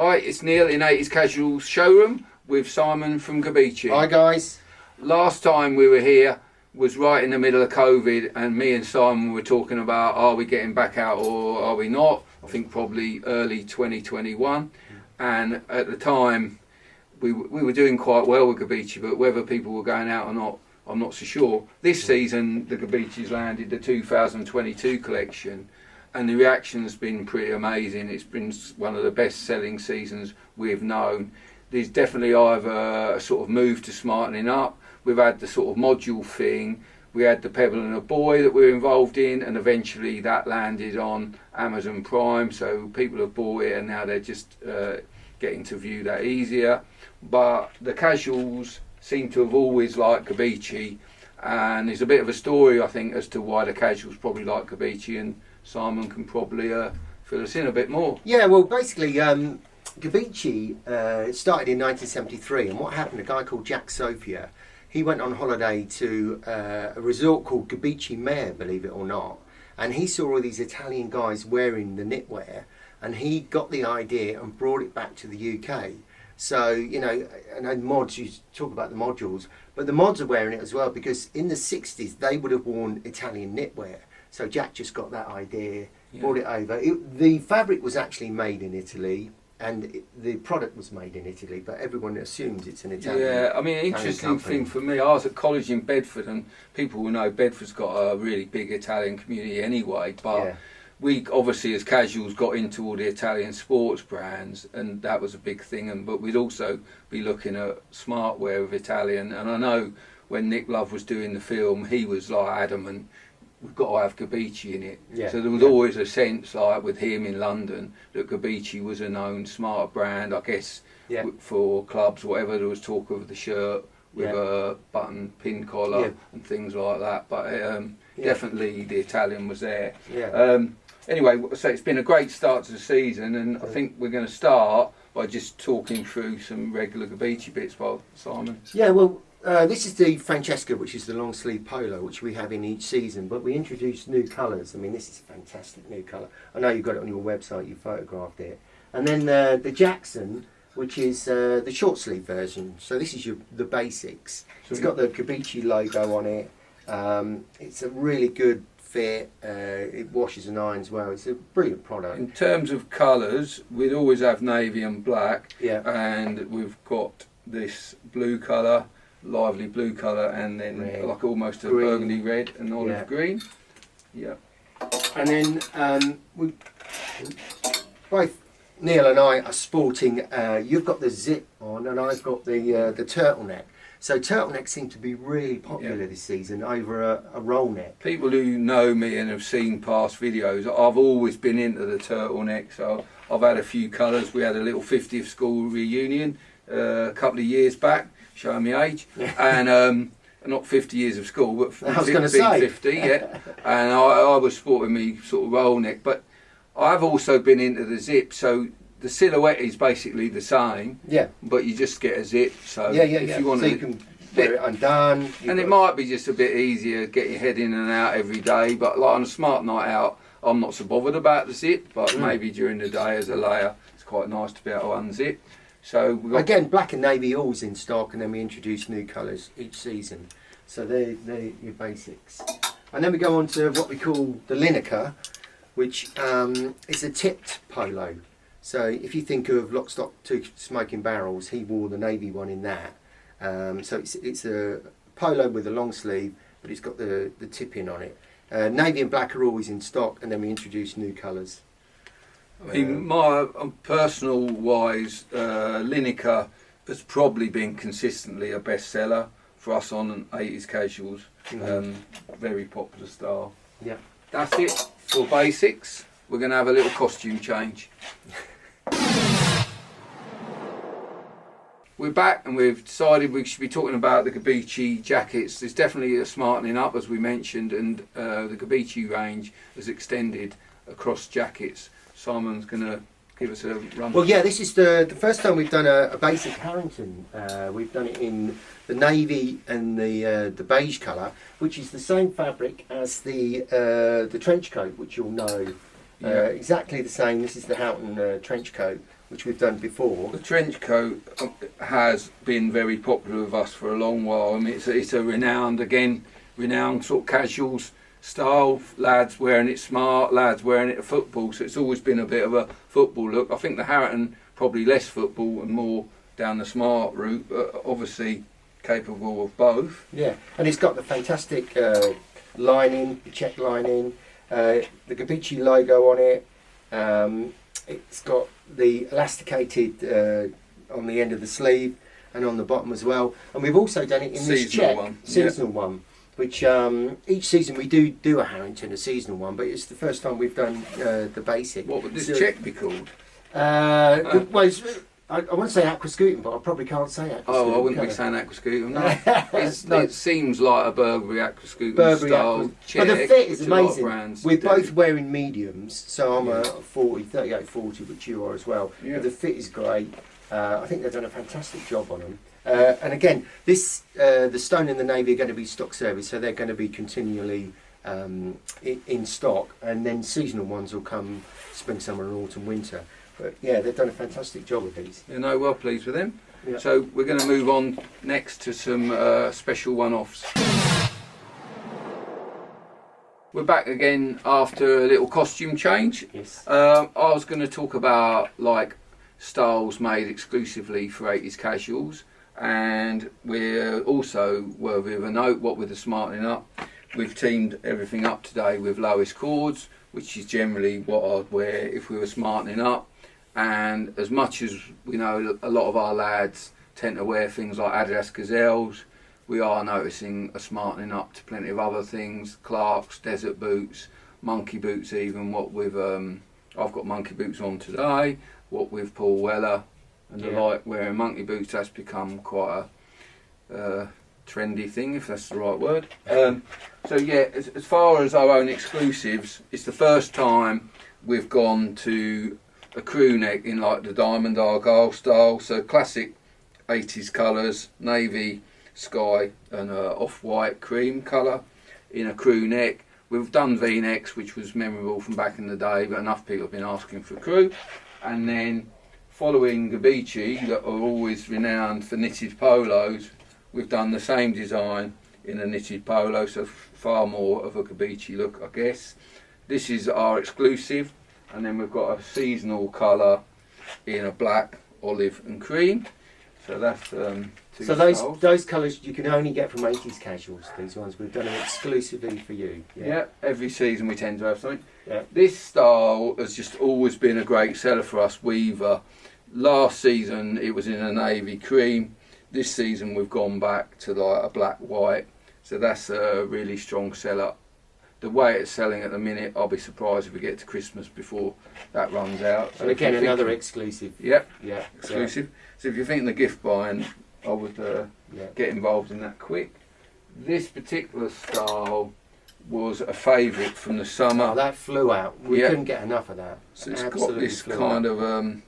Hi, it's Neil in 80s Casuals showroom with Simon from Gabicci. Hi guys. Last time we were here was right in the middle of COVID, and me and Simon were talking about, are we getting back out or are we not? I think probably early 2021. And at the time we were doing quite well with Gabicci, but whether people were going out or not, I'm not so sure. This season the Gabicci's landed the 2022 collection, and the reaction's been pretty amazing. It's been one of the best selling seasons we've known. There's definitely either a sort of move to smartening up. We've had the sort of module thing. We had the Pebble and a Boy that we're involved in, and eventually that landed on Amazon Prime. So people have bought it, and now they're just getting to view that easier. But the casuals seem to have always liked Gabicci, and there's a bit of a story, I think, as to why the casuals probably like Gabicci, and Simon can probably fill us in a bit more. Yeah, well, basically, Gabicci started in 1973, and what happened, a guy called Jack Sophia, he went on holiday to a resort called Gabicci Mare, believe it or not, and he saw all these Italian guys wearing the knitwear, and he got the idea and brought it back to the UK. So, you know, and then mods, you talk about the modules, but the mods are wearing it as well, because in the 60s they would have worn Italian knitwear. So Jack just got that idea, brought it over. The fabric was actually made in Italy, and the product was made in Italy, but everyone assumes it's an Italian. Yeah, I mean, an interesting thing for me, I was at college in Bedford, and people will know Bedford's got a really big Italian community anyway, but we obviously as casuals got into all the Italian sports brands, and that was a big thing, but we'd also be looking at smartwear of Italian, and I know when Nick Love was doing the film, he was like adamant, we've got to have Gabicci in it. Yeah. So there was always a sense, like with him in London, that Gabicci was a known smart brand, I guess, for clubs, whatever. There was talk of the shirt with a button pin collar and things like that, but definitely the Italian was there. Anyway, so it's been a great start to the season, and I think we're going to start by just talking through some regular Gabicci bits, Simon. Yeah, well, this is the Francesca, which is the long sleeve polo, which we have in each season, but we introduced new colours. I mean, this is a fantastic new colour. I know you've got it on your website, you photographed it. And then the Jackson, which is the short sleeve version. So this is the basics. It's got the Gabicci logo on it. It's a really good fit. It washes and irons well. It's a brilliant product. In terms of colours, we'd always have navy and black. And we've got this blue colour, lively blue colour, and then red, like almost a green, burgundy red and olive green. And then we both, Neil and I, are sporting, you've got the zip on and I've got the turtleneck. So turtlenecks seem to be really popular this season over a roll neck. People who know me and have seen past videos, I've always been into the turtleneck, so I've had a few colours. We had a little 50th school reunion a couple of years back, showing my age, and not 50 years of school, but 50, And I was sporting me sort of roll neck, but I've also been into the zip, so the silhouette is basically the same, but you just get a zip, so if you want so you can wear it undone. And it might be just a bit easier, get your head in and out every day, but like on a smart night out, I'm not so bothered about the zip, but maybe during the day as a layer, it's quite nice to be able to unzip. So we've got again, black and navy always in stock, and then we introduce new colours each season. So they're your basics. And then we go on to what we call the Lineker, which is a tipped polo. So if you think of Lock, Stock, Two Smoking Barrels, he wore the navy one in that. So it's a polo with a long sleeve, but it's got the tipping on it. Navy and black are always in stock, and then we introduce new colours. I mean, my personal wise, Lineker has probably been consistently a bestseller for us on 80s Casuals. Very popular style. Yeah. That's it for basics. We're going to have a little costume change. We're back, and we've decided we should be talking about the Gabicci jackets. There's definitely a smartening up, as we mentioned, and the Gabicci range has extended across jackets. Simon's going to give us a run. Well, yeah, this is the first time we've done a basic Harrington. We've done it in the navy and the beige colour, which is the same fabric as the trench coat, which you'll know. Exactly the same. This is the Houghton trench coat which we've done before. The trench coat has been very popular with us for a long while. I mean, it's a renowned sort of casuals style. Lads wearing it smart, lads wearing it at football. So it's always been a bit of a football look. I think the Harrington probably less football and more down the smart route, but obviously capable of both. Yeah, and it's got the fantastic lining, the check lining, the Gabicci logo on it. It's got the elasticated on the end of the sleeve and on the bottom as well. And we've also done it in this check, seasonal one, which each season we do a Harrington, a seasonal one, but it's the first time we've done the basic. What would this check be called? Well, I want to say aquascutum, but I probably can't say aquascutum. Oh, I wouldn't be saying aquascutum. No. It seems like a Burberry aquascutum style check. But the fit is amazing. We're do. both wearing mediums, so I'm a 38-40, which you are as well. Yeah. But the fit is great. I think they've done a fantastic job on them. And again, the stone and the navy are going to be stock service, so they're going to be continually in stock, and then seasonal ones will come spring, summer, and autumn, winter. But yeah, they've done a fantastic job with these. You know, well pleased with them. Yeah. So we're going to move on next to some special one-offs. We're back again after a little costume change. Yes. I was going to talk about like styles made exclusively for 80s casuals, and we're also worthy of a note, what with the smartening up. We've teamed everything up today with lowest cords, which is generally what I'd wear if we were smartening up. And as much as we know a lot of our lads tend to wear things like Adidas Gazelles, we are noticing a smartening up to plenty of other things, Clarks, desert boots, monkey boots even, what with I've got monkey boots on today, what with Paul Weller and the like, wearing monkey boots. That's become quite a trendy thing, if that's the right word. So yeah, as far as our own exclusives, it's the first time we've gone to a crew neck in like the diamond argyle style, so classic 80s colours, navy, sky and off-white cream colour in a crew neck. We've done V-necks, which was memorable from back in the day, but enough people have been asking for crew. And then following Gabicci, that are always renowned for knitted polos, we've done the same design in a knitted polo, so far more of a Gabicci look, I guess. This is our exclusive, and then we've got a seasonal colour in a black, olive and cream. So that's two so styles. those colours you can only get from 80s casuals, these ones. We've done them exclusively for you. Yeah, every season we tend to have something. Yeah. This style has just always been a great seller for us, Weaver. Last season it was in a navy cream. This season we've gone back to like a black white. So that's a really strong seller. The way it's selling at the minute, I'll be surprised if we get to Christmas before that runs out. So And again, another exclusive. Yep, Yeah. exclusive. So if you're thinking the gift buying, I would get involved in that quick. This particular style was a favourite from the summer. Oh, that flew out. We couldn't get enough of that. So it's got Absolutely this flew kind out. of don't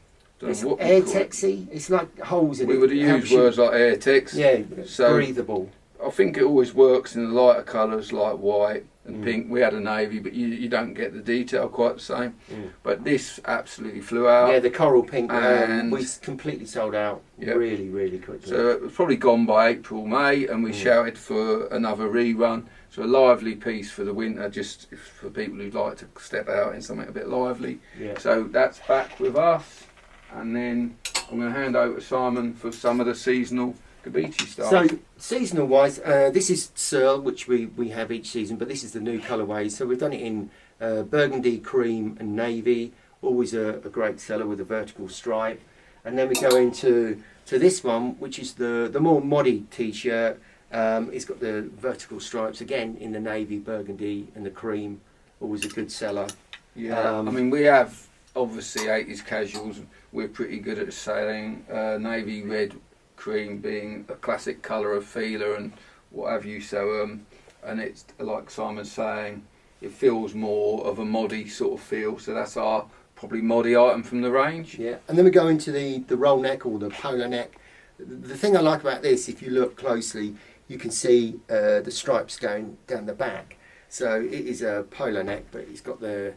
It's know what air we call it. texy. It's like holes in it. We would have Helps used you- words like air tex. Yeah, So- breathable. I think it always works in the lighter colours like white and pink. We had a navy, but you don't get the detail quite the same. But this absolutely flew out. Yeah, the coral pink. And- We completely sold out really, really quickly. So it was probably gone by April, May, and we shouted for another rerun. So a lively piece for the winter, just for people who'd like to step out in something a bit lively. Yeah. So that's back with us. And then I'm going to hand over to Simon for some of the seasonal Gabicci styles. So seasonal wise, this is Searle, which we have each season, but this is the new colourway. So we've done it in burgundy, cream and navy, always a great seller with a vertical stripe. And then we go into this one, which is the more moddy t-shirt. It's got the vertical stripes again in the navy, burgundy and the cream, always a good seller. Yeah, I mean, we have obviously 80s casuals. We're pretty good at selling navy, red, cream being a classic colour of feeler and what have you. So, and it's like Simon's saying, it feels more of a moddy sort of feel. So that's our probably moddy item from the range. Yeah, and then we go into the roll neck or the polar neck. The thing I like about this, if you look closely, you can see the stripes going down the back. So it is a polar neck, but it's got the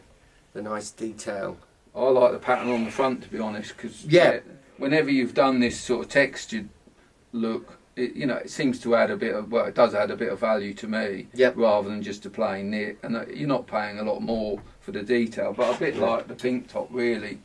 nice detail I like the pattern on the front, to be honest, because Yeah. whenever you've done this sort of textured look, it seems to add a bit of, well, it does add a bit of value to me, Yep. rather than just a plain knit. And you're not paying a lot more for the detail, but a bit like the pink top, really,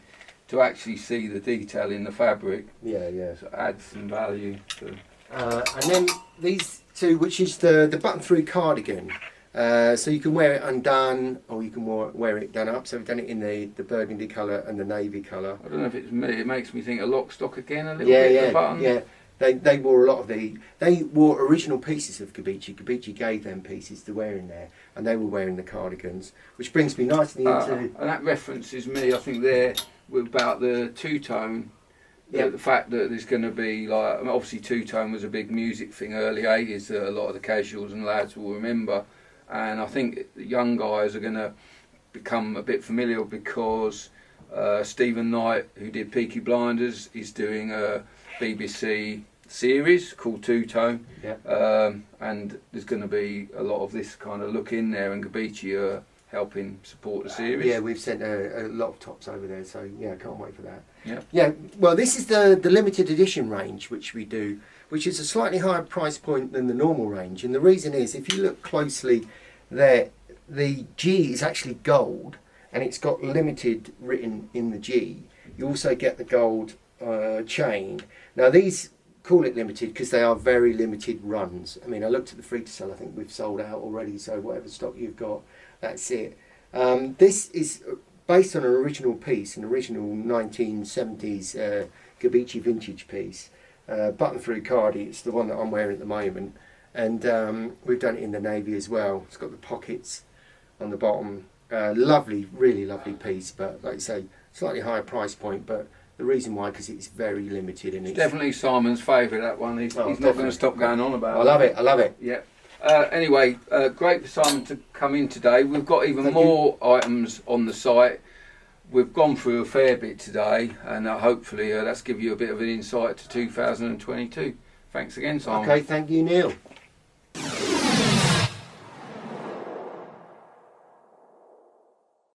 to actually see the detail in the fabric. Yeah, yeah. So it adds some value to. And then these two, which is the button-through cardigan. So you can wear it undone, or you can wear it done up. So we've done it in the burgundy colour and the navy colour. I don't know if it's me. It makes me think of Lock, Stock again a little Yeah, bit. yeah, The button. yeah. They wore a lot of they wore original pieces of Gabicci. Gabicci gave them pieces to wear in there, and they were wearing the cardigans, which brings me nicely into. And that references me, I think, there about the two-tone. Yeah. The fact that there's going to be, like, I mean, obviously two-tone was a big music thing early 80s that a lot of the casuals and lads will remember, and I think the young guys are going to become a bit familiar because Stephen Knight, who did Peaky Blinders, is doing a BBC series called Two Tone, and there's going to be a lot of this kind of look in there, and Gabicci are helping support the series. Yeah, we've sent a lot of tops over there, so yeah, can't wait for that. Yeah. Yeah. Well, this is the limited edition range which we do, which is a slightly higher price point than the normal range, and the reason is if you look closely, there the G is actually gold, and it's got limited written in the G. You also get the gold chain. Now these call it limited because they are very limited runs. I mean, I looked at the free to sell. I think we've sold out already. So whatever stock you've got, that's it. This is based on an original piece, an original 1970s Gabicci vintage piece, button through cardi. It's the one that I'm wearing at the moment, and we've done it in the navy as well. It's got the pockets on the bottom. Lovely, really lovely piece, but like I say, slightly higher price point, but the reason why, because it's very limited, and it's Definitely Simon's favourite, that one. He's not going to stop going on about it. I love it. I love it. Yeah. Anyway, great for Simon to come in today. We've got even Thank more items on the site. We've gone through a fair bit today, and hopefully that's give you a bit of an insight to 2022. Thanks again, Simon. Okay, thank you, Neil.